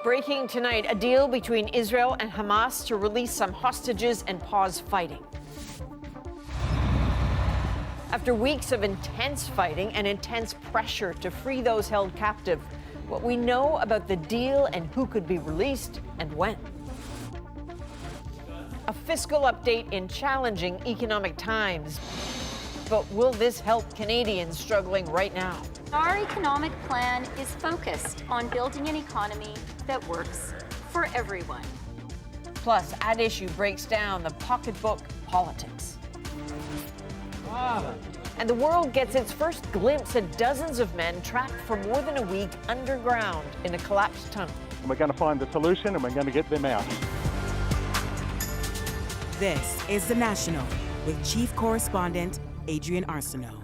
Breaking tonight, a deal between Israel and Hamas to release some hostages and pause fighting. After weeks of intense fighting and intense pressure to free those held captive, what we know about the deal and who could be released and when. A fiscal update in challenging economic times. But will this help Canadians struggling right now? Our economic plan is focused on building an economy that works for everyone. Plus, At Issue breaks down the pocketbook politics. And the world gets its first glimpse at dozens of men trapped for more than a week underground in a collapsed tunnel. And we're going to find the solution and we're going to get them out. This is The National with Chief Correspondent Adrian Arsenault.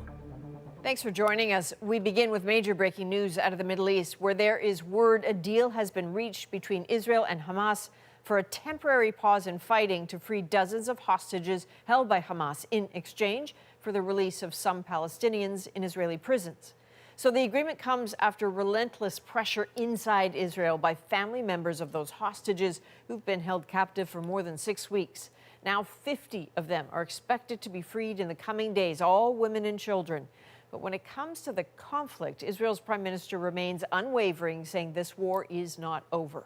Thanks for joining us. We begin with major breaking news out of the Middle East, where there is word a deal has been reached between Israel and Hamas for a temporary pause in fighting to free dozens of hostages held by Hamas in exchange for the release of some Palestinians in Israeli prisons. So the agreement comes after relentless pressure inside Israel by family members of those hostages who've been held captive for more than 6 weeks. Now 50 of them are expected to be freed in the coming days, all women and children. But when it comes to the conflict, Israel's prime minister remains unwavering, saying this war is not over.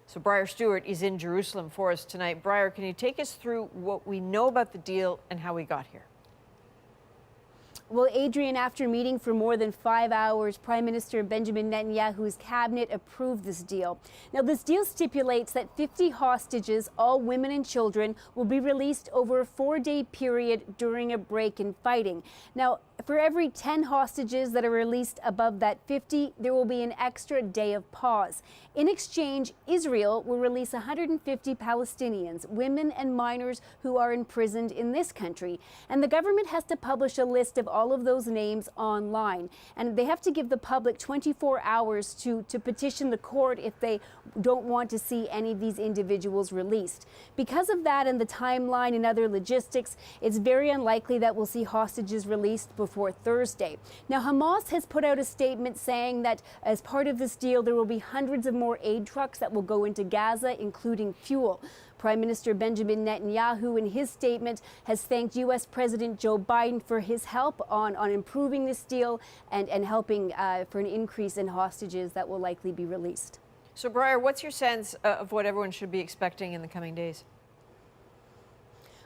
So Briar Stewart is in Jerusalem for us tonight. Briar, can you take us through what we know about the deal and how we got here? Well, Adrian, after meeting for more than 5 hours, Prime Minister Benjamin Netanyahu's cabinet approved this deal. Now, this deal stipulates that 50 hostages, all women and children, will be released over a 4-day period during a break in fighting. Now, for every 10 hostages that are released above that 50, there will be an extra day of pause. In exchange, Israel will release 150 Palestinians, women and minors who are imprisoned in this country. And the government has to publish a list of all of those names online. And they have to give the public 24 hours to petition the court if they don't want to see any of these individuals released. Because of that and the timeline and other logistics, it's very unlikely that we'll see hostages released before Thursday. Now, Hamas has put out a statement saying that as part of this deal, there will be hundreds of more aid trucks that will go into Gaza, including fuel. Prime Minister Benjamin Netanyahu, in his statement, has thanked U.S. President Joe Biden for his help on improving this deal and helping for an increase in hostages that will likely be released. So, Briar, what's your sense of what everyone should be expecting in the coming days?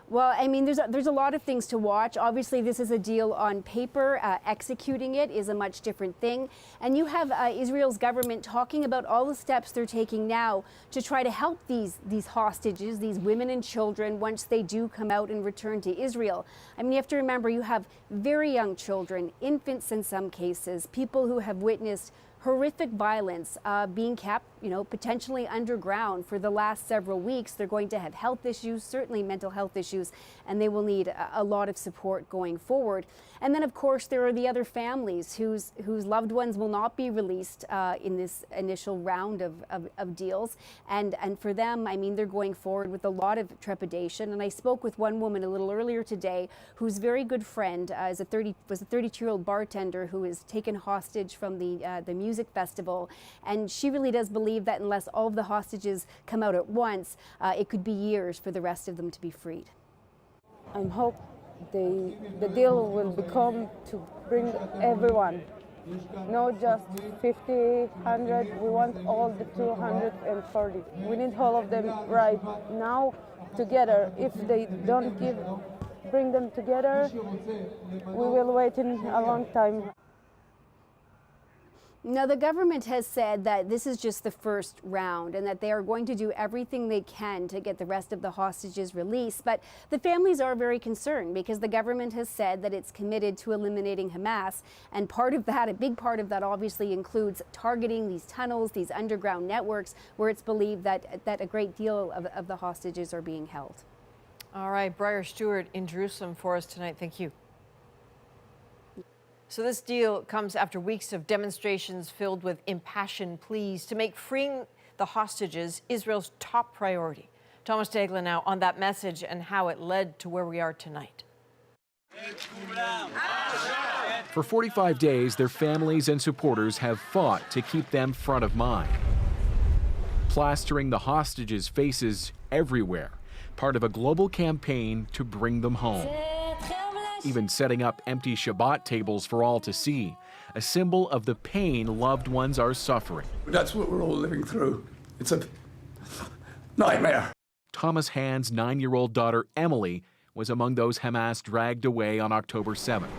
Well, I mean, there's a lot of things to watch. Obviously, this is a deal on paper. Executing it is a much different thing. And you have Israel's government talking about all the steps they're taking now to try to help these hostages, these women and children, once they do come out and return to Israel. I mean, you have to remember, you have very young children, infants in some cases, people who have witnessed horrific violence being kept, potentially underground for the last several weeks. They're going to have health issues, certainly mental health issues, and they will need a lot of support going forward. And then, of course, there are the other families whose loved ones will not be released in this initial round of deals. And for them, I mean, they're going forward with a lot of trepidation. And I spoke with one woman a little earlier today whose very good friend was a 32-year-old bartender who was taken hostage from the music festival. And she really does believe that unless all of the hostages come out at once, it could be years for the rest of them to be freed. I hope the deal will become to bring everyone, not just 50, 100. We want all the 240. We need all of them right now together. If they don't bring them together, we will wait in a long time. Now, the government has said that this is just the first round and that they are going to do everything they can to get the rest of the hostages released. But the families are very concerned because the government has said that it's committed to eliminating Hamas. And part of that, a big part of that, obviously includes targeting these tunnels, these underground networks, where it's believed that a great deal of the hostages are being held. All right, Briar Stewart in Jerusalem for us tonight. Thank you. So this deal comes after weeks of demonstrations filled with impassioned pleas to make freeing the hostages Israel's top priority. Thomas Daigle now on that message and how it led to where we are tonight. For 45 days, their families and supporters have fought to keep them front of mind. plastering the hostages' faces everywhere, part of a global campaign to bring them home. Even setting up empty Shabbat tables for all to see, a symbol of the pain loved ones are suffering. That's what we're all living through. It's a nightmare. Thomas Hand's 9-year-old daughter, Emily, was among those Hamas dragged away on October 7th.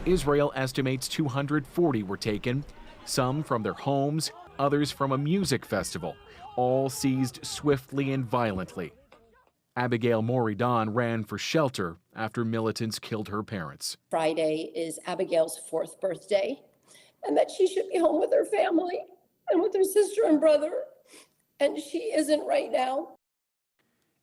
Israel estimates 240 were taken, some from their homes, others from a music festival, all seized swiftly and violently. Abigail Moridan ran for shelter after militants killed her parents. Friday is Abigail's 4th birthday, and that she should be home with her family and with her sister and brother, and she isn't right now.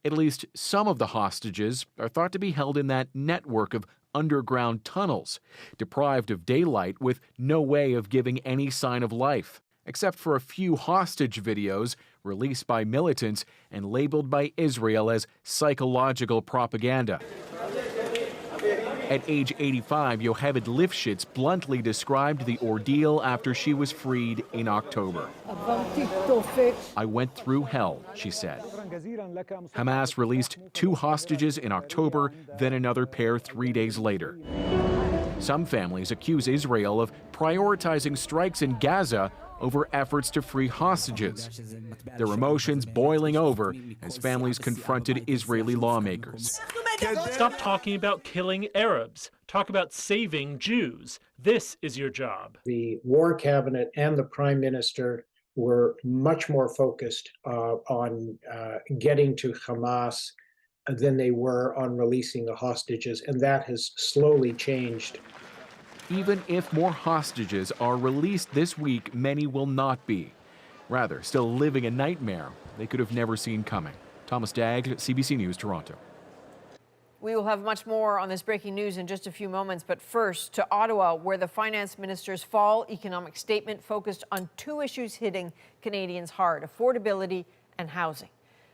At least some of the hostages are thought to be held in that network of underground tunnels, deprived of daylight with no way of giving any sign of life, except for a few hostage videos released by militants and labeled by Israel as psychological propaganda. At age 85, Yocheved Lifshitz bluntly described the ordeal after she was freed in October. "I went through hell," she said. Hamas released 2 hostages in October, then another pair 3 days later. Some families accuse Israel of prioritizing strikes in Gaza over efforts to free hostages. Their emotions boiling over as families confronted Israeli lawmakers. Stop talking about killing Arabs. Talk about saving Jews. This is your job. The War Cabinet and the Prime Minister were much more focused on getting to Hamas than they were on releasing the hostages, and that has slowly changed. Even if more hostages are released this week, many will not be. Rather, still living a nightmare they could have never seen coming. Thomas Dagg, CBC News, Toronto. We will have much more on this breaking news in just a few moments, but first to Ottawa, where the finance minister's fall economic statement focused on 2 issues hitting Canadians hard: affordability and housing.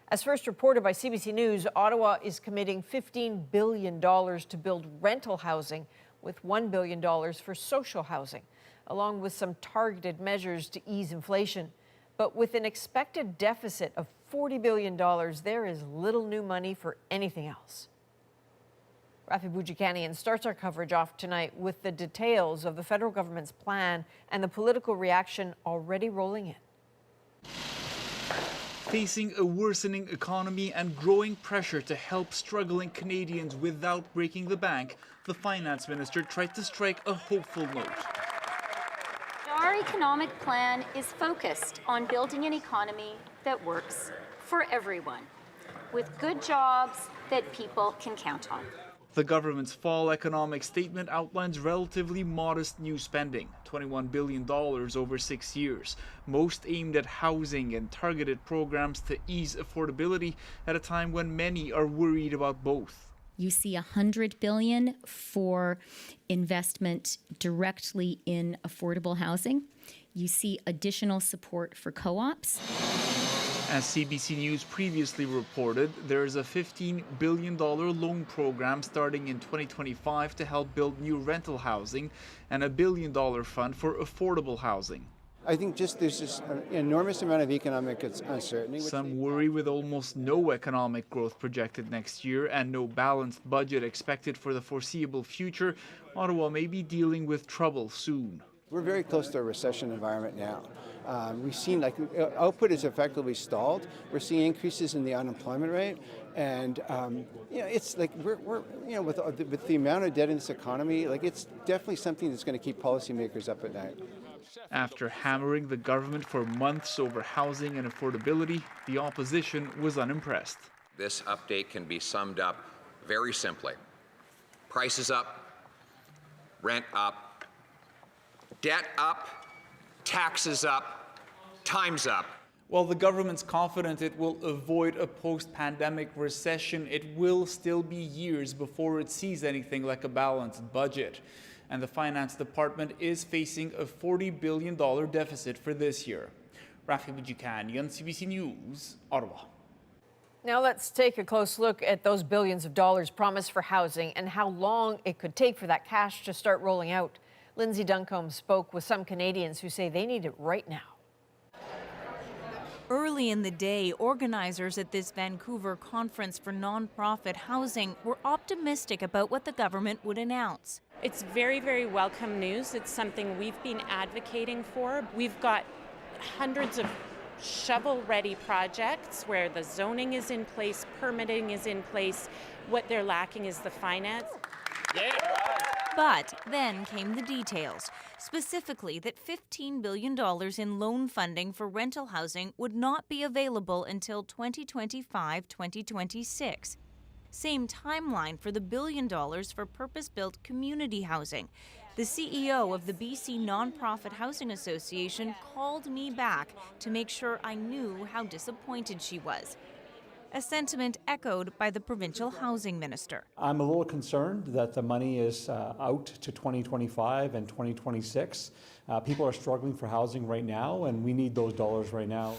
As first reported by CBC News, Ottawa is committing $15 billion to build rental housing, with $1 billion for social housing, along with some targeted measures to ease inflation. But with an expected deficit of $40 billion, there is little new money for anything else. Rafi Boudjikanian starts our coverage off tonight with the details of the federal government's plan and the political reaction already rolling in. Facing a worsening economy and growing pressure to help struggling Canadians without breaking the bank, the finance minister tried to strike a hopeful note. Our economic plan is focused on building an economy that works for everyone, with good jobs that people can count on. The government's fall economic statement outlines relatively modest new spending, $21 billion over 6 years, most aimed at housing and targeted programs to ease affordability at a time when many are worried about both. You see $100 billion for investment directly in affordable housing. You see additional support for co-ops. As CBC News previously reported, there is a $15 billion loan program starting in 2025 to help build new rental housing and a $1 billion fund for affordable housing. I think just there's this enormous amount of economic uncertainty. Some worry with almost no economic growth projected next year and no balanced budget expected for the foreseeable future, Ottawa may be dealing with trouble soon. We're very close to a recession environment now. We've seen output is effectively stalled. We're seeing increases in the unemployment rate, and it's like we're with the amount of debt in this economy, it's definitely something that's going to keep policymakers up at night. After hammering the government for months over housing and affordability, the opposition was unimpressed. This update can be summed up very simply: prices up, rent up, debt up, taxes up, time's up. While the government's confident it will avoid a post-pandemic recession, it will still be years before it sees anything like a balanced budget. And the finance department is facing a $40 billion deficit for this year. Rafi Boudjikanian, CBC News, Ottawa. Now let's take a close look at those billions of dollars promised for housing and how long it could take for that cash to start rolling out. Lindsay Duncombe spoke with some Canadians who say they need it right now. Early in the day, organizers at this Vancouver conference for nonprofit housing were optimistic about what the government would announce. It's very, very welcome news. It's something we've been advocating for. We've got hundreds of shovel-ready projects where the zoning is in place, permitting is in place. What they're lacking is the finance. But then came the details, specifically that $15 billion in loan funding for rental housing would not be available until 2025-2026. Same timeline for the $1 billion for purpose-built community housing. The CEO of the BC Nonprofit Housing Association called me back to make sure I knew how disappointed she was. A sentiment echoed by the provincial housing minister. I'm a little concerned that the money is out to 2025 and 2026. People are struggling for housing right now, and we need those dollars right now.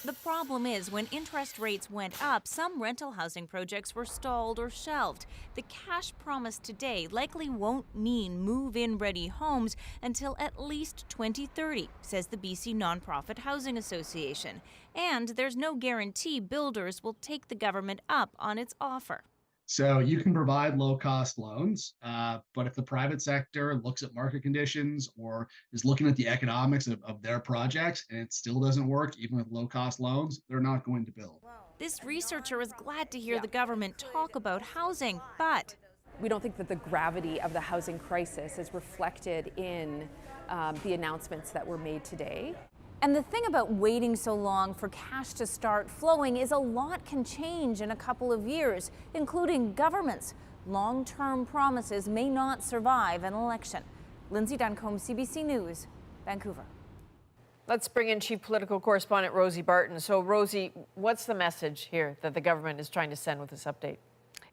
The problem is, when interest rates went up, some rental housing projects were stalled or shelved. The cash promised today likely won't mean move-in ready homes until at least 2030, says the BC Nonprofit Housing Association. And there's no guarantee builders will take the government up on its offer. So you can provide low-cost loans, but if the private sector looks at market conditions or is looking at the economics of their projects and it still doesn't work, even with low-cost loans, they're not going to build. This researcher is glad to hear the government talk about housing, but we don't think that the gravity of the housing crisis is reflected in the announcements that were made today. And the thing about waiting so long for cash to start flowing is a lot can change in a couple of years, including governments. Long-term promises may not survive an election. Lindsay Duncombe, CBC News, Vancouver. Let's bring in Chief Political Correspondent Rosie Barton. So, Rosie, what's the message here that the government is trying to send with this update?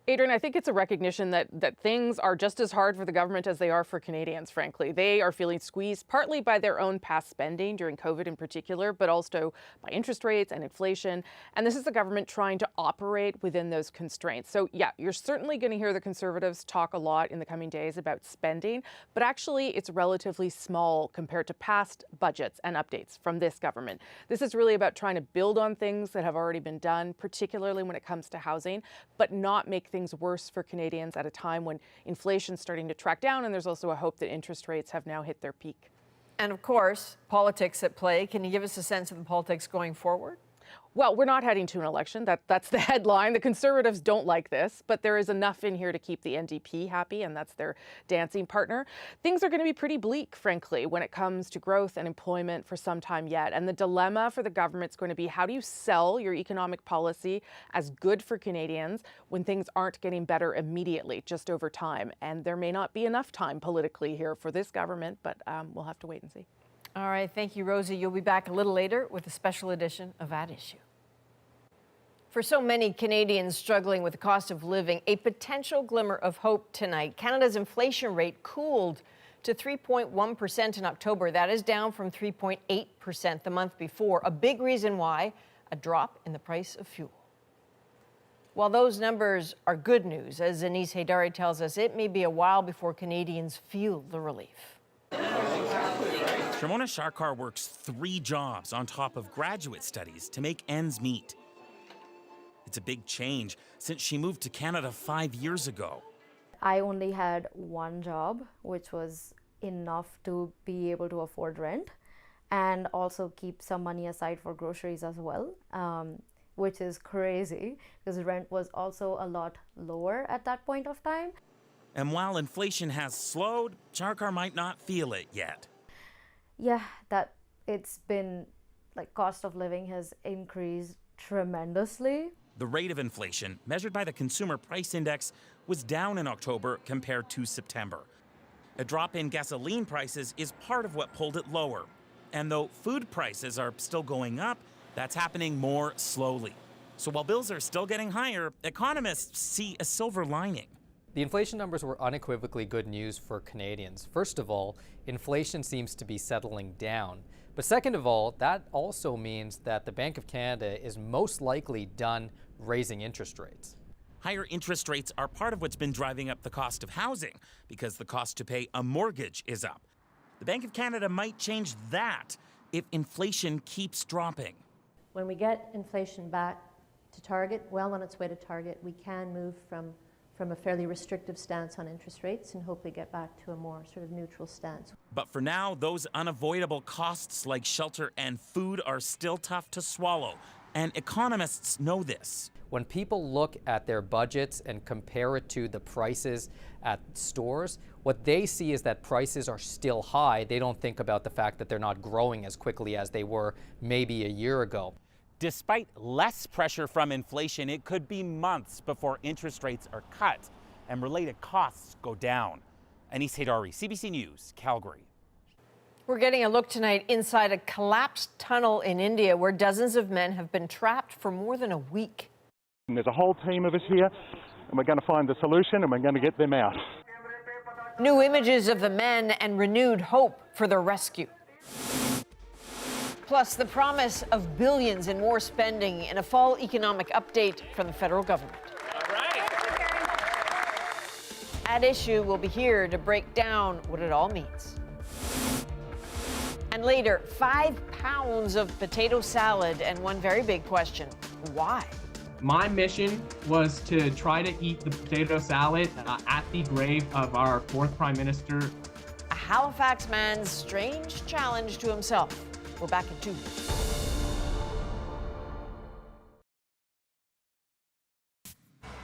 Adrian, I think it's a recognition that things are just as hard for the government as they are for Canadians, frankly. They are feeling squeezed partly by their own past spending during COVID in particular, but also by interest rates and inflation. And this is the government trying to operate within those constraints. So, yeah, you're certainly going to hear the Conservatives talk a lot in the coming days about spending, but actually it's relatively small compared to past budgets and updates from this government. This is really about trying to build on things that have already been done, particularly when it comes to housing, but not make things worse for Canadians at a time when inflation's starting to track down, and there's also a hope that interest rates have now hit their peak. And of course, politics at play. Can you give us a sense of the politics going forward? Well, we're not heading to an election. That's the headline. The Conservatives don't like this, but there is enough in here to keep the NDP happy, and that's their dancing partner. Things are going to be pretty bleak, frankly, when it comes to growth and employment for some time yet. And the dilemma for the government is going to be, how do you sell your economic policy as good for Canadians when things aren't getting better immediately, just over time? And there may not be enough time politically here for this government, but we'll have to wait and see. All right, thank you, Rosie. You'll be back a little later with a special edition of At Issue. For so many Canadians struggling with the cost of living, a potential glimmer of hope tonight. Canada's inflation rate cooled to 3.1% in October. That is down from 3.8% the month before. A big reason why, a drop in the price of fuel. While those numbers are good news, as Anise Haydari tells us, it may be a while before Canadians feel the relief. Shimona Sharkar works 3 jobs on top of graduate studies to make ends meet. It's a big change since she moved to Canada 5 years ago. I only had one job, which was enough to be able to afford rent and also keep some money aside for groceries as well, which is crazy because rent was also a lot lower at that point of time. And while inflation has slowed, Sharkar might not feel it yet. Yeah, that it's been like cost of living has increased tremendously. The rate of inflation, measured by the Consumer Price Index, was down in October compared to September. A drop in gasoline prices is part of what pulled it lower. And though food prices are still going up, that's happening more slowly. So while bills are still getting higher, economists see a silver lining. The inflation numbers were unequivocally good news for Canadians. First of all, inflation seems to be settling down. But second of all, that also means that the Bank of Canada is most likely done raising interest rates. Higher interest rates are part of what's been driving up the cost of housing because the cost to pay a mortgage is up. The Bank of Canada might change that if inflation keeps dropping. When we get inflation back to target, well on its way to target, we can move from a fairly restrictive stance on interest rates and hopefully get back to a more sort of neutral stance. But for now, those unavoidable costs like shelter and food are still tough to swallow. And economists know this. When people look at their budgets and compare it to the prices at stores, what they see is that prices are still high. They don't think about the fact that they're not growing as quickly as they were maybe a year ago. Despite less pressure from inflation, it could be months before interest rates are cut and related costs go down. Anis Haidari, CBC News, Calgary. We're getting a look tonight inside a collapsed tunnel in India where dozens of men have been trapped for more than a week. And there's a whole team of us here, and we're going to find the solution and we're going to get them out. New images of the men and renewed hope for their rescue. Plus, the promise of billions in more spending in a fall economic update from the federal government. All right. At Issue will be here to break down what it all means. And later, 5 pounds of potato salad and one very big question: why? My mission was to try to eat the potato salad at the grave of our 4th Prime Minister. A Halifax man's strange challenge to himself. We're back in 2 weeks.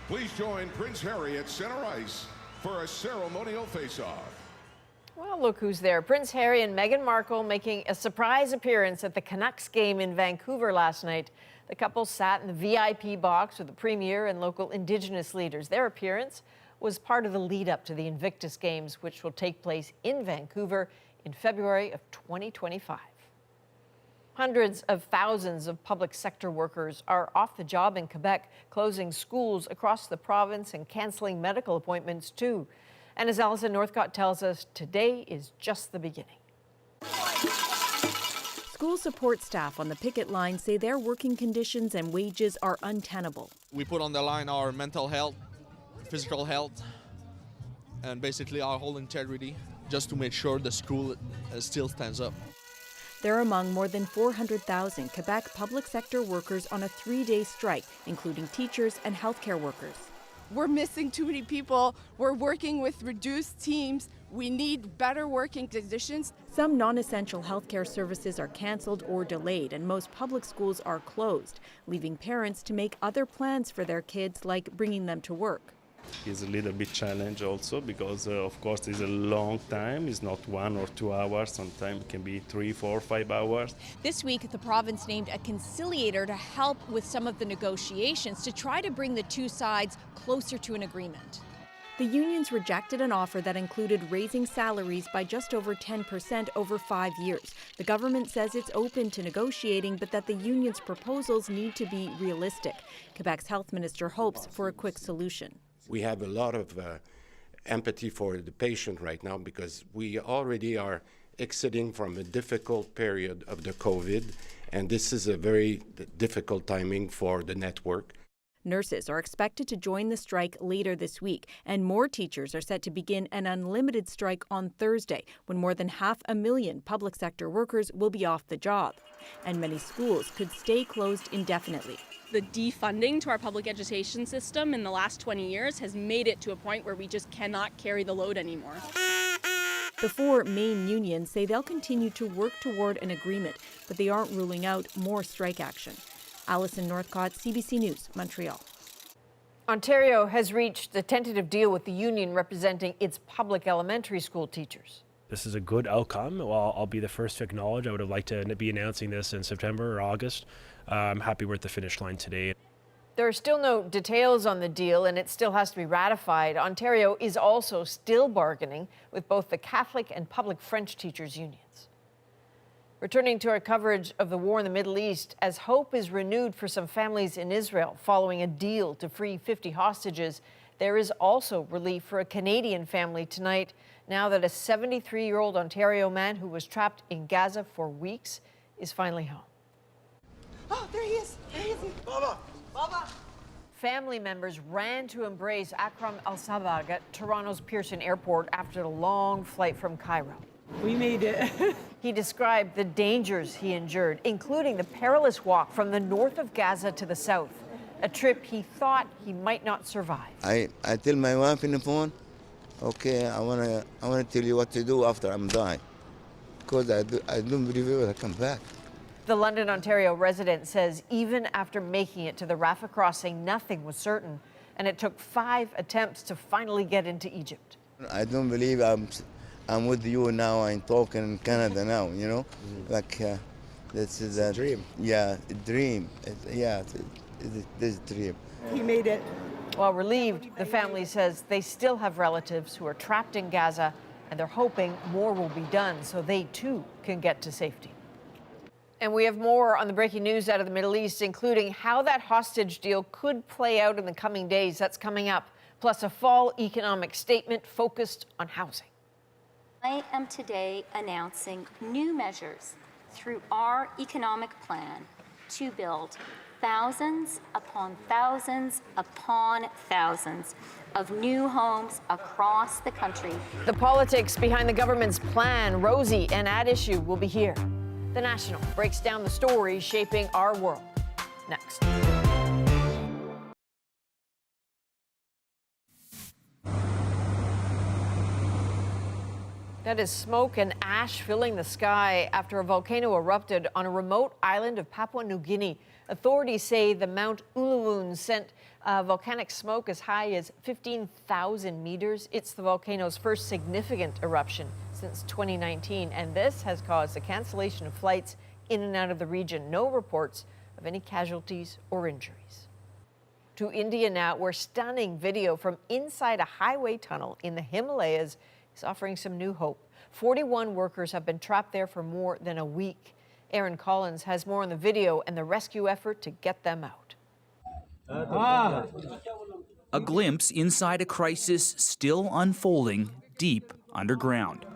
Please join Prince Harry at center ice for a ceremonial face-off. Well, look who's there. Prince Harry and Meghan Markle making a surprise appearance at the Canucks game in Vancouver last night. The couple sat in the VIP box with the Premier and local Indigenous leaders. Their appearance was part of the lead-up to the Invictus Games, which will take place in Vancouver in February of 2025. Hundreds of thousands of public sector workers are off the job in Quebec, closing schools across the province and canceling medical appointments too. And as Alison Northcott tells us, today is just the beginning. School support staff on the picket line say their working conditions and wages are untenable. We put on the line our mental health, physical health, and basically our whole integrity, just to make sure the school still stands up. They're among more than 400,000 Quebec public sector workers on a 3-day strike, including teachers and healthcare workers. We're missing too many people. We're working with reduced teams. We need better working conditions. Some non-essential healthcare services are canceled or delayed, and most public schools are closed, leaving parents to make other plans for their kids, like bringing them to work. It's a little bit challenge also because, of course, it's a long time. It's not 1 or 2 hours. Sometimes it can be 3, 4, 5 hours. This week, the province named a conciliator to help with some of the negotiations to try to bring the two sides closer to an agreement. The unions rejected an offer that included raising salaries by just over 10% over 5 years. The government says it's open to negotiating, but that the union's proposals need to be realistic. Quebec's health minister hopes for a quick solution. We have a lot of empathy for the patient right now because we already are exiting from a difficult period of the COVID, and this is a very difficult timing for the network. Nurses are expected to join the strike later this week, and more teachers are set to begin an unlimited strike on Thursday, when more than 500,000 public sector workers will be off the job. And many schools could stay closed indefinitely. The defunding to our public education system in the last 20 years has made it to a point where we just cannot carry the load anymore. The 4 main unions say they'll continue to work toward an agreement, but they aren't ruling out more strike action. Alison Northcott, CBC News, Montreal. Ontario has reached a tentative deal with the union representing its public elementary school teachers. This is a good outcome. Well, I'll be the first to acknowledge I would have liked to be announcing this in September or August. I'm happy we're at the finish line today. There are still no details on the deal, and it still has to be ratified. Ontario is also still bargaining with both the Catholic and public French teachers' unions. Returning to our coverage of the war in the Middle East, as hope is renewed for some families in Israel following a deal to free 50 hostages, there is also relief for a Canadian family tonight, now that a 73-year-old Ontario man who was trapped in Gaza for weeks is finally home. Oh, there he is. There he is. Baba! Baba! Family members ran to embrace Akram al-Sabag at Toronto's Pearson Airport after a long flight from Cairo. We made it. He described the dangers he endured, including the perilous walk from the north of Gaza to the south, a trip he thought he might not survive. I tell my wife in the phone, okay, I wanna tell you what to do after I'm dying, because I don't believe I will come back. The London, Ontario resident says even after making it to the Rafah crossing, nothing was certain, and it took 5 attempts to finally get into Egypt. I don't believe I'm with you now and talking in Canada now, you know? Like, this is a dream. Yeah, a dream. This dream. He made it. While relieved, the family says they still have relatives who are trapped in Gaza, and they're hoping more will be done so they too can get to safety. And we have more on the breaking news out of the Middle East, including how that hostage deal could play out in the coming days. That's coming up, plus a fall economic statement focused on housing. I am today announcing new measures through our economic plan to build thousands upon thousands upon thousands of new homes across the country. The politics behind the government's plan, Rosie and At Issue, will be here. The National breaks down the stories shaping our world. Next. That is smoke and ash filling the sky after a volcano erupted on a remote island of Papua New Guinea. Authorities say the Mount Ulawun sent volcanic smoke as high as 15,000 meters. It's the volcano's first significant eruption since 2019, and this has caused the cancellation of flights in and out of the region. No reports of any casualties or injuries. To India now, where stunning video from inside a highway tunnel in the Himalayas is offering some new hope. 41 workers have been trapped there for more than a week. Aaron Collins has more on the video and the rescue effort to get them out. A glimpse inside a crisis still unfolding deep underground.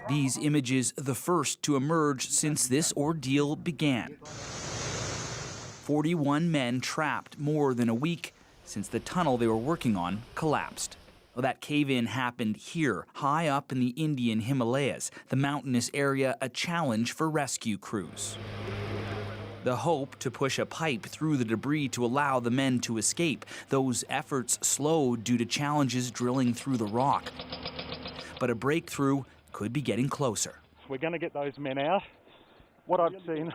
These images the first to emerge since this ordeal began. 41 men trapped more than a week since the tunnel they were working on collapsed. Well, that cave-in happened here, high up in the Indian Himalayas, the mountainous area a challenge for rescue crews. The hope to push a pipe through the debris to allow the men to escape. Those efforts slowed due to challenges drilling through the rock. But a breakthrough could be getting closer. We're going to get those men out. What I've seen,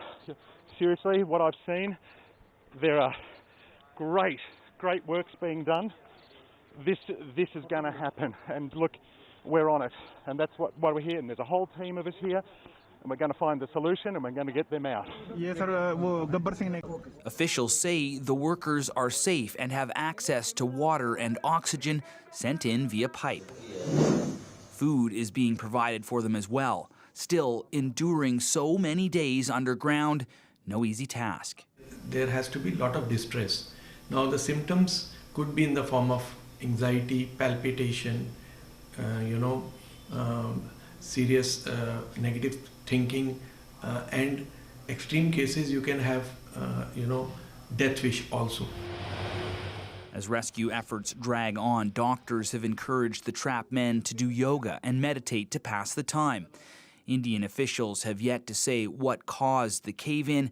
seriously, what I've seen, there are great works being done. This is going to happen, and look, we're on it, and that's what we're here, and there's a whole team of us here, and we're going to find the solution, and we're going to get them out. Officials say the workers are safe and have access to water and oxygen sent in via pipe. Food is being provided for them as well. Still, enduring so many days underground, no easy task. There has to be a lot of distress. Now the symptoms could be in the form of anxiety, palpitation, serious negative thinking, and extreme cases you can have, death wish also. As rescue efforts drag on, doctors have encouraged the trapped men to do yoga and meditate to pass the time. Indian officials have yet to say what caused the cave-in,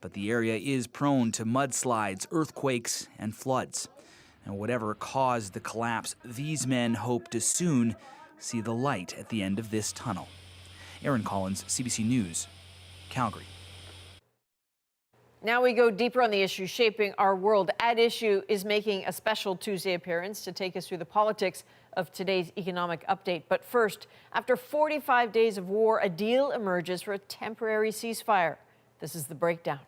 but the area is prone to mudslides, earthquakes, and floods. And whatever caused the collapse, these men hope to soon see the light at the end of this tunnel. Aaron Collins, CBC News, Calgary. Now we go deeper on the issue shaping our world. At Issue is making a special Tuesday appearance to take us through the politics of today's economic update. But first, after 45 days of war, a deal emerges for a temporary ceasefire. This is the breakdown.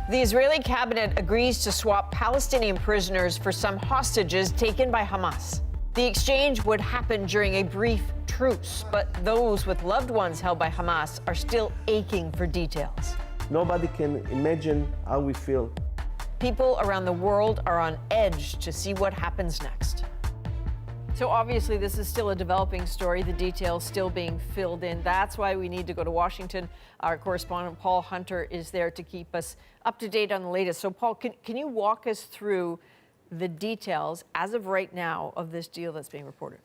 The Israeli cabinet agrees to swap Palestinian prisoners for some hostages taken by Hamas. The exchange would happen during a brief truce, but those with loved ones held by Hamas are still aching for details. Nobody can imagine how we feel. People around the world are on edge to see what happens next. So obviously this is still a developing story, the details still being filled in. That's why we need to go to Washington. Our correspondent Paul Hunter is there to keep us up to date on the latest. So Paul, can you walk us through the details as of right now of this deal that's being reported?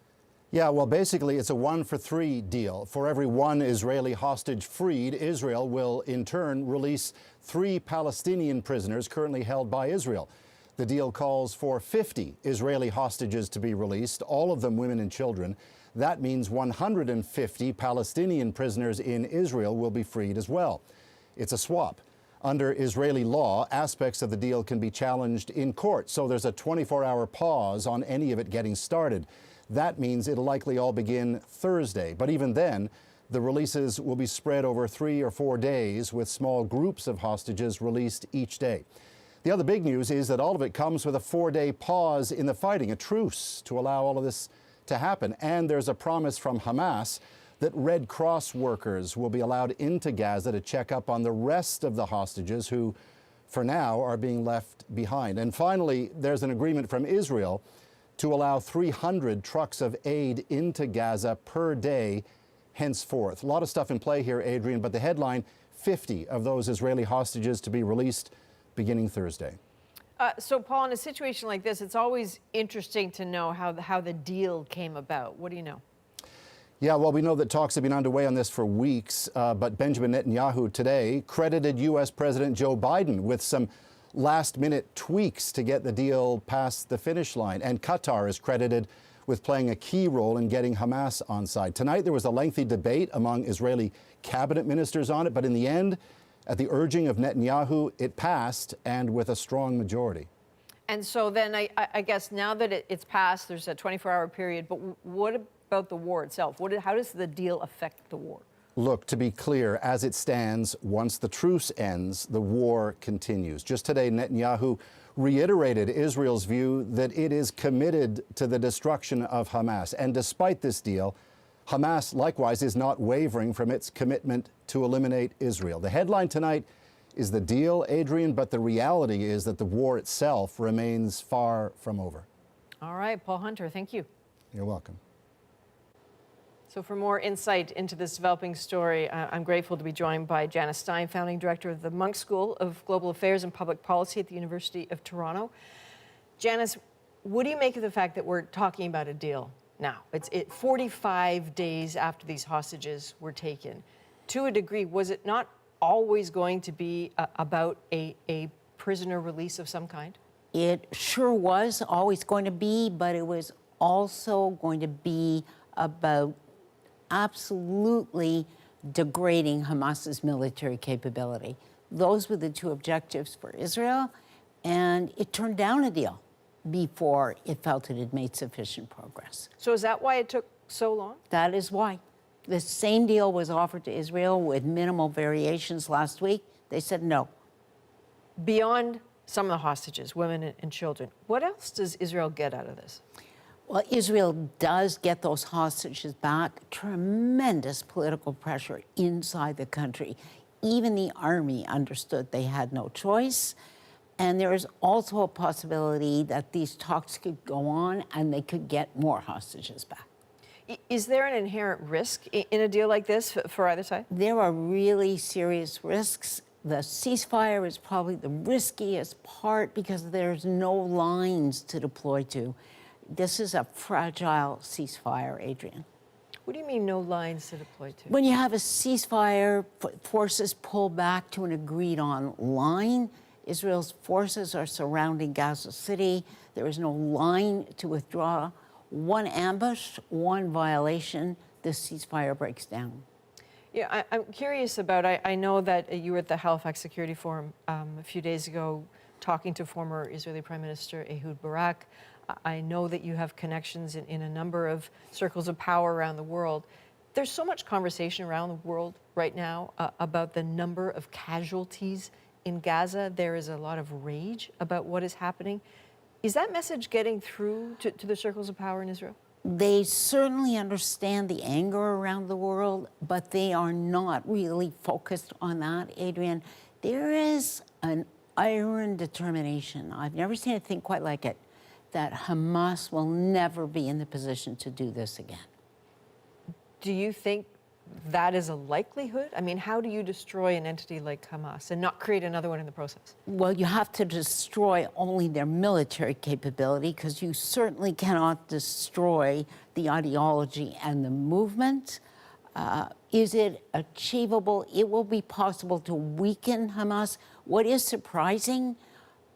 Yeah, well, basically, it's a 1-for-3 deal. For every one Israeli hostage freed, Israel will in turn release 3 Palestinian prisoners currently held by Israel. The deal calls for 50 Israeli hostages to be released, all of them women and children. That means 150 Palestinian prisoners in Israel will be freed as well. It's a swap. Under Israeli law, aspects of the deal can be challenged in court, so there's a 24-hour pause on any of it getting started. That means it'll likely all begin Thursday. But even then, the releases will be spread over 3 or 4 days, with small groups of hostages released each day. The other big news is that all of it comes with a 4-day pause in the fighting, a truce to allow all of this to happen. And there's a promise from Hamas that Red Cross workers will be allowed into Gaza to check up on the rest of the hostages who, for now, are being left behind. And finally, there's an agreement from Israel to allow 300 trucks of aid into Gaza per day henceforth. A lot of stuff in play here, Adrian, but the headline, 50 of those Israeli hostages to be released beginning Thursday. So, Paul, in a situation like this, it's always interesting to know how the deal came about. What do you know? Yeah, well, we know that talks have been underway on this for weeks, but Benjamin Netanyahu today credited U.S. President Joe Biden with some last-minute tweaks to get the deal past the finish line. And Qatar is credited with playing a key role in getting Hamas on side. Tonight, there was a lengthy debate among Israeli cabinet ministers on it, but in the end, at the urging of Netanyahu, it passed, and with a strong majority. And so then I guess now that it's passed, there's a 24-hour period, but what about the war itself? How does the deal affect the war? Look, to be clear, as it stands, once the truce ends, the war continues. Just today, Netanyahu reiterated Israel's view that it is committed to the destruction of Hamas. And despite this deal, Hamas, likewise, is not wavering from its commitment to eliminate Israel. The headline tonight is the deal, Adrian, but the reality is that the war itself remains far from over. All right, Paul Hunter, thank you. You're welcome. So for more insight into this developing story, I'm grateful to be joined by Janice Stein, founding director of the Munk School of Global Affairs and Public Policy at the University of Toronto. Janice, what do you make of the fact that we're talking about a deal now? It's 45 days after these hostages were taken. To a degree, was it not always going to be about a prisoner release of some kind? It sure was always going to be, but it was also going to be about absolutely degrading Hamas's military capability. Those were the two objectives for Israel, and it turned down a deal before it felt it had made sufficient progress. So is that why it took so long? That is why. The same deal was offered to Israel with minimal variations last week. They said no. Beyond some of the hostages, women and children, what else does Israel get out of this? Well, Israel does get those hostages back. Tremendous political pressure inside the country. Even the army understood they had no choice. And there is also a possibility that these talks could go on and they could get more hostages back. Is there an inherent risk in a deal like this for either side? There are really serious risks. The ceasefire is probably the riskiest part because there's no lines to deploy to. This is a fragile ceasefire, Adrian. What do you mean no lines to deploy to? When you have a ceasefire, forces pull back to an agreed-on line. Israel's forces are surrounding Gaza City. There is no line to withdraw. One ambush, one violation, the ceasefire breaks down. Yeah, I'm curious about, I know that you were at the Halifax Security Forum a few days ago talking to former Israeli Prime Minister Ehud Barak. I know that you have connections in a number of circles of power around the world. There's so much conversation around the world right now about the number of casualties in Gaza. There is a lot of rage about what is happening. Is that message getting through to the circles of power in Israel? They certainly understand the anger around the world, but they are not really focused on that, Adrian. There is an iron determination. I've never seen anything quite like it, that Hamas will never be in the position to do this again. Do you think that is a likelihood? I mean, how do you destroy an entity like Hamas and not create another one in the process? Well, you have to destroy only their military capability, because you certainly cannot destroy the ideology and the movement. Is it achievable? It will be possible to weaken Hamas. What is surprising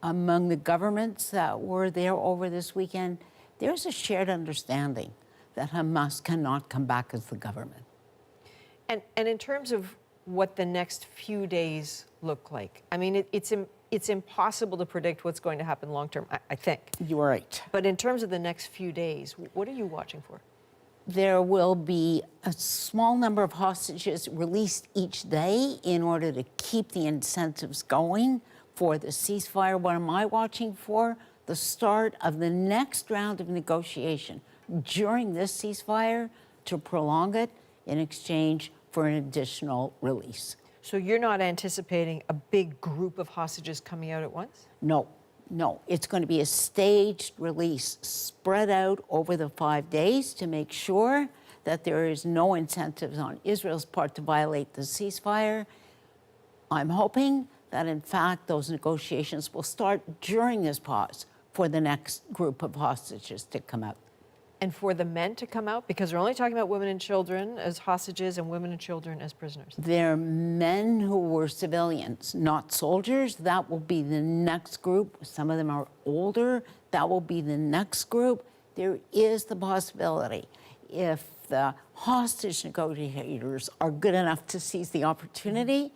among the governments that were there over this weekend, there's a shared understanding that Hamas cannot come back as the government. And in terms of what the next few days look like, I mean, it's impossible to predict what's going to happen long term, I think. You're right. But in terms of the next few days, what are you watching for? There will be a small number of hostages released each day in order to keep the incentives going for the ceasefire. What am I watching for? The start of the next round of negotiation during this ceasefire to prolong it in exchange for an additional release. So you're not anticipating a big group of hostages coming out at once? No. It's going to be a staged release spread out over the 5 days to make sure that there is no incentives on Israel's part to violate the ceasefire. I'm hoping that, in fact, those negotiations will start during this pause for the next group of hostages to come out. And for the men to come out? Because we're only talking about women and children as hostages and women and children as prisoners. They're men who were civilians, not soldiers. That will be the next group. Some of them are older. That will be the next group. There is the possibility, if the hostage negotiators are good enough to seize the opportunity,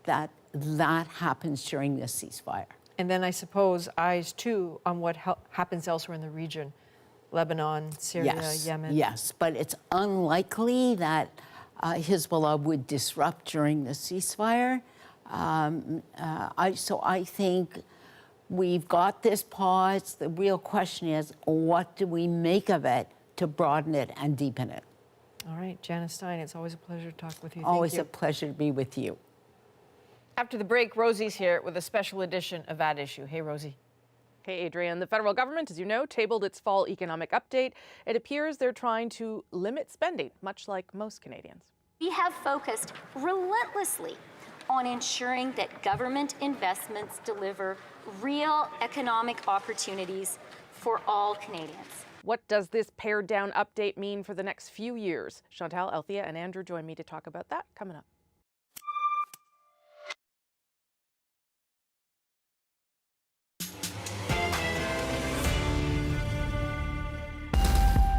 that happens during this ceasefire. And then I suppose eyes, too, on what happens elsewhere in the region. Lebanon, Syria, Yemen. Yes, but it's unlikely that Hezbollah would disrupt during the ceasefire. So I think we've got this pause. The real question is, what do we make of it to broaden it and deepen it? All right, Janice Stein, it's always a pleasure to talk with you. Always a pleasure to be with you. After the break, Rosie's here with a special edition of At Issue. Hey, Rosie. Hey, Adrienne. The federal government, as you know, tabled its fall economic update. It appears they're trying to limit spending, much like most Canadians. We have focused relentlessly on ensuring that government investments deliver real economic opportunities for all Canadians. What does this pared-down update mean for the next few years? Chantal, Althea, and Andrew join me to talk about that coming up.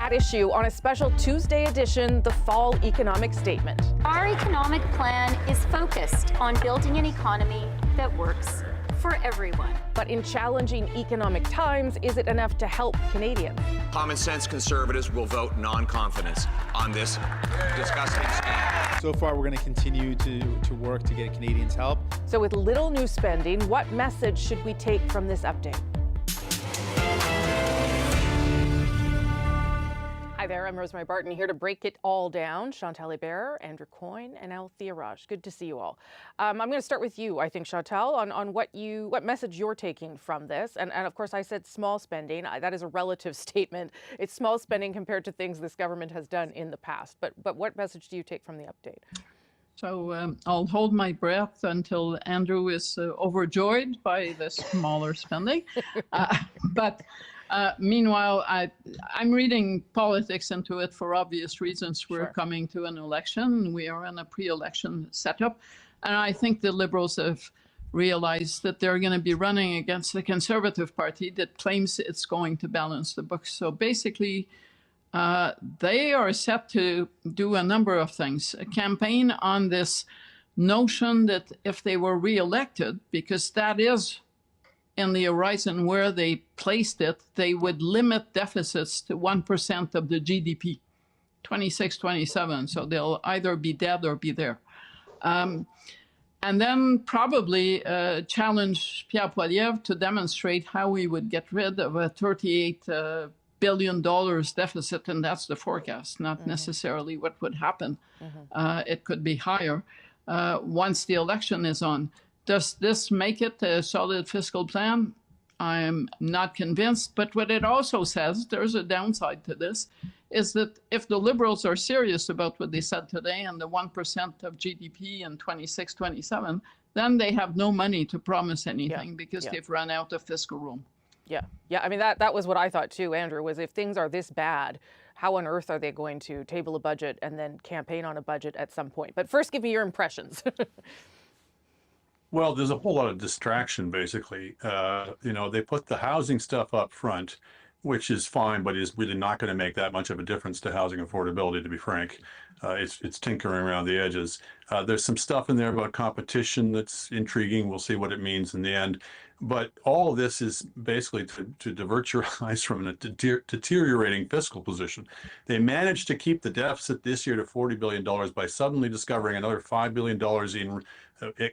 At Issue on a special Tuesday edition, the Fall Economic Statement. Our economic plan is focused on building an economy that works for everyone. But in challenging economic times, is it enough to help Canadians? Common sense conservatives will vote non-confidence on this disgusting scam. So far, we're going to continue to work to get Canadians help. So with little new spending, what message should we take from this update? Hi there, I'm Rosemary Barton, here to break it all down. Chantal Hébert, Andrew Coyne, and Althea Raj. Good to see you all. I'm going to start with you, I think, Chantal, on what message you're taking from this. And of course, I said small spending. That is a relative statement. It's small spending compared to things this government has done in the past. But what message do you take from the update? So I'll hold my breath until Andrew is overjoyed by the smaller spending. Meanwhile, I'm reading politics into it for obvious reasons. We're coming to an election. We are in a pre-election setup. And I think the Liberals have realized that they're going to be running against the Conservative Party that claims it's going to balance the books. So basically, they are set to do a number of things. A campaign on this notion that if they were re-elected, because that is in the horizon where they placed it, they would limit deficits to 1% of the GDP, 26, 27. So they'll either be dead or be there. And then probably challenge Pierre Poilievre to demonstrate how we would get rid of a $38 billion deficit, and that's the forecast, not necessarily what would happen. It could be higher once the election is on. Does this make it a solid fiscal plan? I'm not convinced. But what it also says, there's a downside to this, is that if the Liberals are serious about what they said today and the 1% of GDP in 26, 27, then they have no money to promise anything because they've run out of fiscal room. Yeah. I mean, that was what I thought too, Andrew, was if things are this bad, how on earth are they going to table a budget and then campaign on a budget at some point? But first, give me your impressions. Well, there's a whole lot of distraction, basically. They put the housing stuff up front, which is fine, but is really not going to make that much of a difference to housing affordability, to be frank. It's tinkering around the edges. There's some stuff in there about competition that's intriguing. We'll see what it means in the end. But all of this is basically to divert your eyes from a deteriorating fiscal position. They managed to keep the deficit this year to $40 billion by suddenly discovering another $5 billion in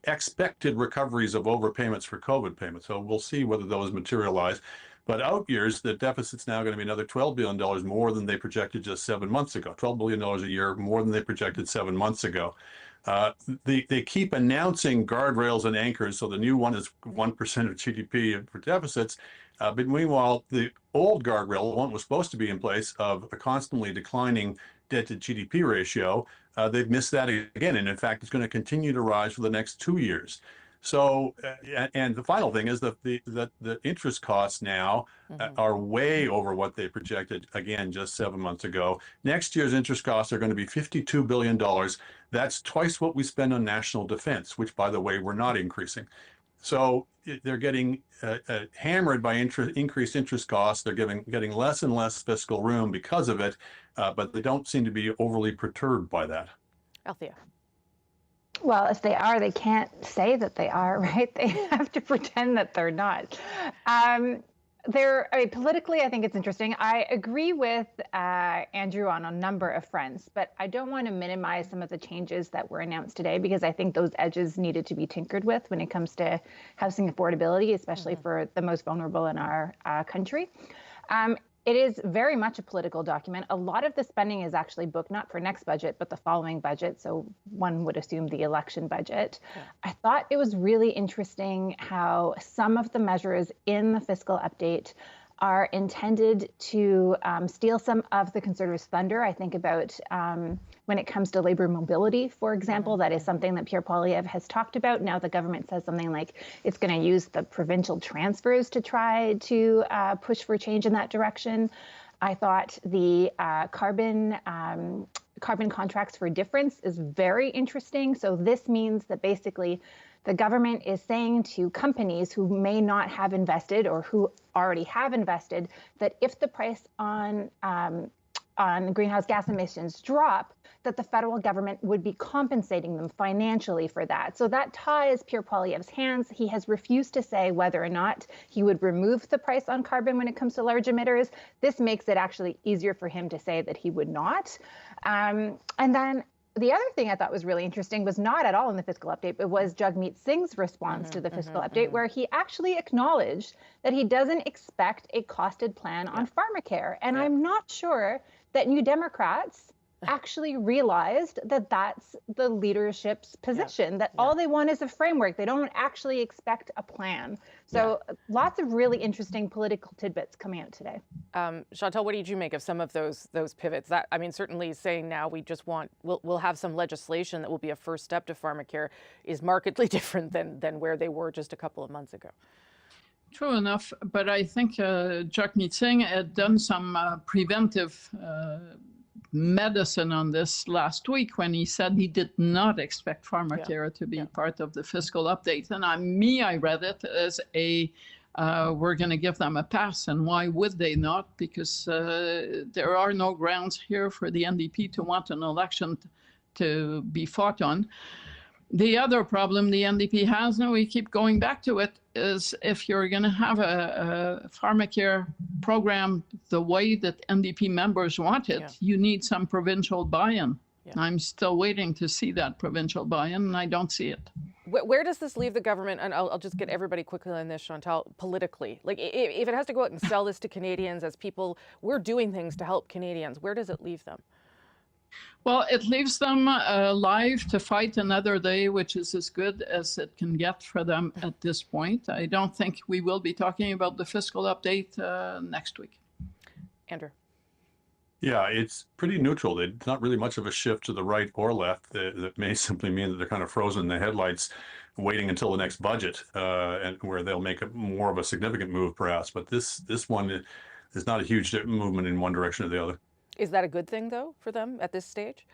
expected recoveries of overpayments for COVID payments. So we'll see whether those materialize. But out years, the deficit's now going to be another $12 billion more than they projected just 7 months ago. $12 billion a year more than they projected 7 months ago. They keep announcing guardrails and anchors. So the new one is 1% of GDP for deficits. But meanwhile, the old guardrail, the one that was supposed to be in place of a constantly declining debt to GDP ratio, they've missed that again. And in fact, it's going to continue to rise for the next 2 years. So, and the final thing is that the interest costs now are way over what they projected, again, just 7 months ago. Next year's interest costs are going to be $52 billion. That's twice what we spend on national defense, which, by the way, we're not increasing. So they're getting hammered by increased interest costs. They're getting less and less fiscal room because of it, but they don't seem to be overly perturbed by that. Althea. Well, if they are, they can't say that they are, right? They have to pretend that they're not. Politically, I think it's interesting. I agree with Andrew on a number of fronts, but I don't want to minimize some of the changes that were announced today because I think those edges needed to be tinkered with when it comes to housing affordability, especially for the most vulnerable in our country. It is very much a political document. A lot of the spending is actually booked not for next budget, but the following budget. So one would assume the election budget. Yeah. I thought it was really interesting how some of the measures in the fiscal update are intended to steal some of the Conservatives' thunder. I think about when it comes to labor mobility, for example, that is something that Pierre Poilievre has talked about. Now the government says something like it's going to use the provincial transfers to try to push for change in that direction. I thought the carbon contracts for difference is very interesting. So this means that basically the government is saying to companies who may not have invested or who already have invested that if the price on greenhouse gas emissions drop, that the federal government would be compensating them financially for that. So that ties Pierre Poilievre's hands. He has refused to say whether or not he would remove the price on carbon when it comes to large emitters. This makes it actually easier for him to say that he would not. And then the other thing I thought was really interesting was not at all in the fiscal update, but was Jagmeet Singh's response to the fiscal update, where he actually acknowledged that he doesn't expect a costed plan on pharmacare. And I'm not sure that New Democrats actually realized that that's the leadership's position, that all they want is a framework. They don't actually expect a plan. So lots of really interesting political tidbits coming out today. Chantal, what did you make of some of those pivots? That, I mean, certainly saying now we'll have some legislation that will be a first step to pharmacare is markedly different than where they were just a couple of months ago. True enough, but I think Jagmeet Singh had done some preventive medicine on this last week when he said he did not expect pharmacare to be part of the fiscal update. And I read it as we're going to give them a pass. And why would they not? Because there are no grounds here for the NDP to want an election to be fought on. The other problem the NDP has, and we keep going back to it, is if you're going to have a pharmacare program the way that NDP members want it, you need some provincial buy-in. I'm still waiting to see that provincial buy-in, and I don't see it. Where does this leave the government? And I'll just get everybody quickly on this, Chantal, politically. Like, if it has to go out and sell this to Canadians as people, we're doing things to help Canadians, where does it leave them? Well, it leaves them alive to fight another day, which is as good as it can get for them at this point. I don't think we will be talking about the fiscal update next week. Andrew. Yeah, it's pretty neutral. It's not really much of a shift to the right or left. That may simply mean that they're kind of frozen in the headlights, waiting until the next budget, and where they'll make more of a significant move, perhaps. But this one is not a huge movement in one direction or the other. Is that a good thing, though, for them at this stage?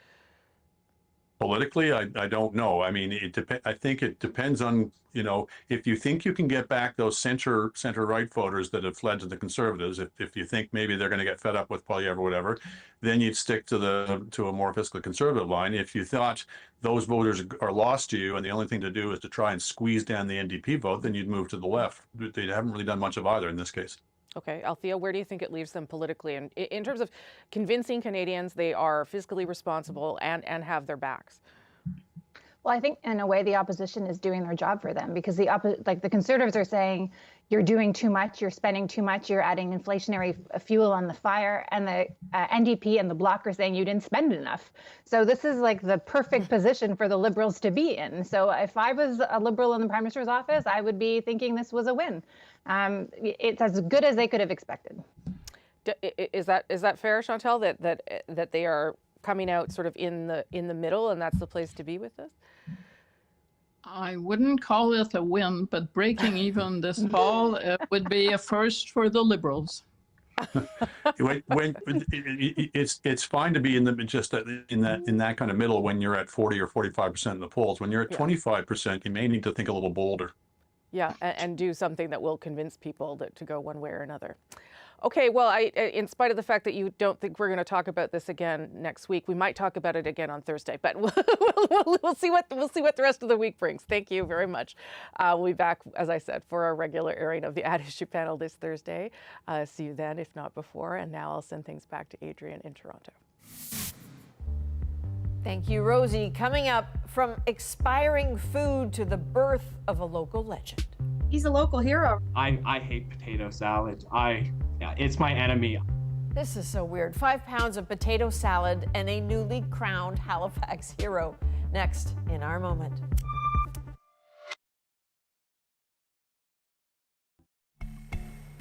Politically, I don't know. I mean, I think it depends on, if you think you can get back those center right voters that have fled to the Conservatives, if you think maybe they're going to get fed up with Poilievre or whatever, then you'd stick to a more fiscally conservative line. If you thought those voters are lost to you and the only thing to do is to try and squeeze down the NDP vote, then you'd move to the left. They haven't really done much of either in this case. Okay, Althea, where do you think it leaves them politically? And in terms of convincing Canadians they are fiscally responsible and have their backs? Well, I think in a way the opposition is doing their job for them, because the Conservatives are saying you're doing too much, you're spending too much, you're adding inflationary fuel on the fire, and the NDP and the Bloc are saying you didn't spend enough. So this is like the perfect position for the Liberals to be in. So if I was a Liberal in the Prime Minister's office, I would be thinking this was a win. It's as good as they could have expected. Is that fair, Chantal? That they are coming out sort of in the middle, and that's the place to be with this? I wouldn't call it a win, but breaking even this fall would be a first for the Liberals. It's fine to be in that kind of middle when you're at 40 or 45% in the polls. When you're at 25%, you may need to think a little bolder. Yeah, and do something that will convince people to go one way or another. Okay, well, in spite of the fact that you don't think we're going to talk about this again next week, we might talk about it again on Thursday. But we'll see what the rest of the week brings. Thank you very much. We'll be back, as I said, for our regular airing of the At Issue panel this Thursday. See you then, if not before. And now I'll send things back to Adrian in Toronto. Thank you, Rosie. Coming up, from expiring food to the birth of a local legend. He's a local hero. I hate potato salad. It's my enemy. This is so weird. 5 pounds of potato salad and a newly crowned Halifax hero. Next in our moment.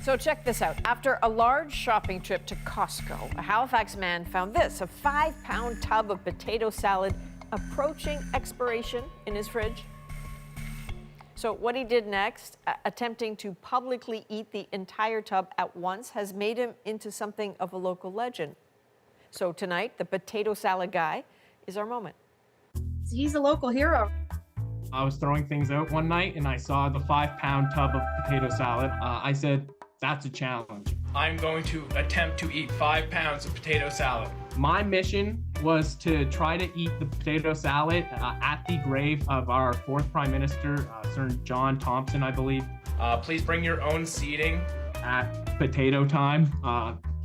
So check this out. After a large shopping trip to Costco, a Halifax man found this, a 5-pound tub of potato salad approaching expiration in his fridge. So what he did next, attempting to publicly eat the entire tub at once, has made him into something of a local legend. So tonight, the potato salad guy is our moment. He's a local hero. I was throwing things out one night and I saw the 5-pound tub of potato salad. I said, that's a challenge. I'm going to attempt to eat 5 pounds of potato salad. My mission was to try to eat the potato salad at the grave of our 4th Prime Minister, Sir John Thompson, I believe. Please bring your own seating. At potato time,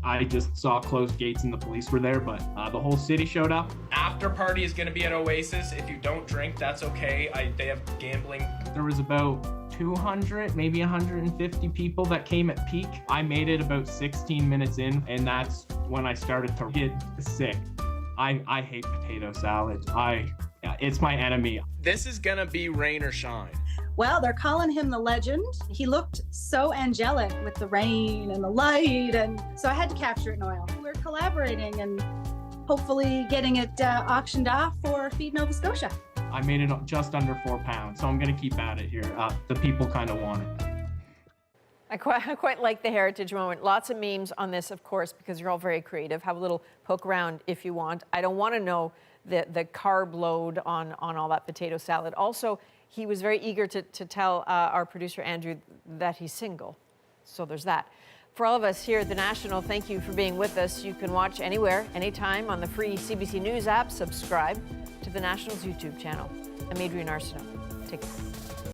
I just saw closed gates and the police were there, but the whole city showed up. After party is going to be at Oasis. If you don't drink, that's okay. They have gambling. There was about 200, maybe 150 people that came at peak. I made it about 16 minutes in, and that's when I started to get sick. I hate potato salad. It's my enemy. This is gonna be rain or shine. Well, they're calling him the legend. He looked so angelic with the rain and the light, and so I had to capture it in oil. We're collaborating and hopefully getting it auctioned off for Feed Nova Scotia. I made it just under 4 pounds, so I'm going to keep at it here. The people kind of want it. I quite like the heritage moment. Lots of memes on this, of course, because you're all very creative. Have a little poke around if you want. I don't want to know the carb load on all that potato salad. Also, he was very eager to tell our producer, Andrew, that he's single. So there's that. For all of us here at The National, thank you for being with us. You can watch anywhere, anytime on the free CBC News app. Subscribe to The National's YouTube channel. I'm Adrian Arsenault. Take care.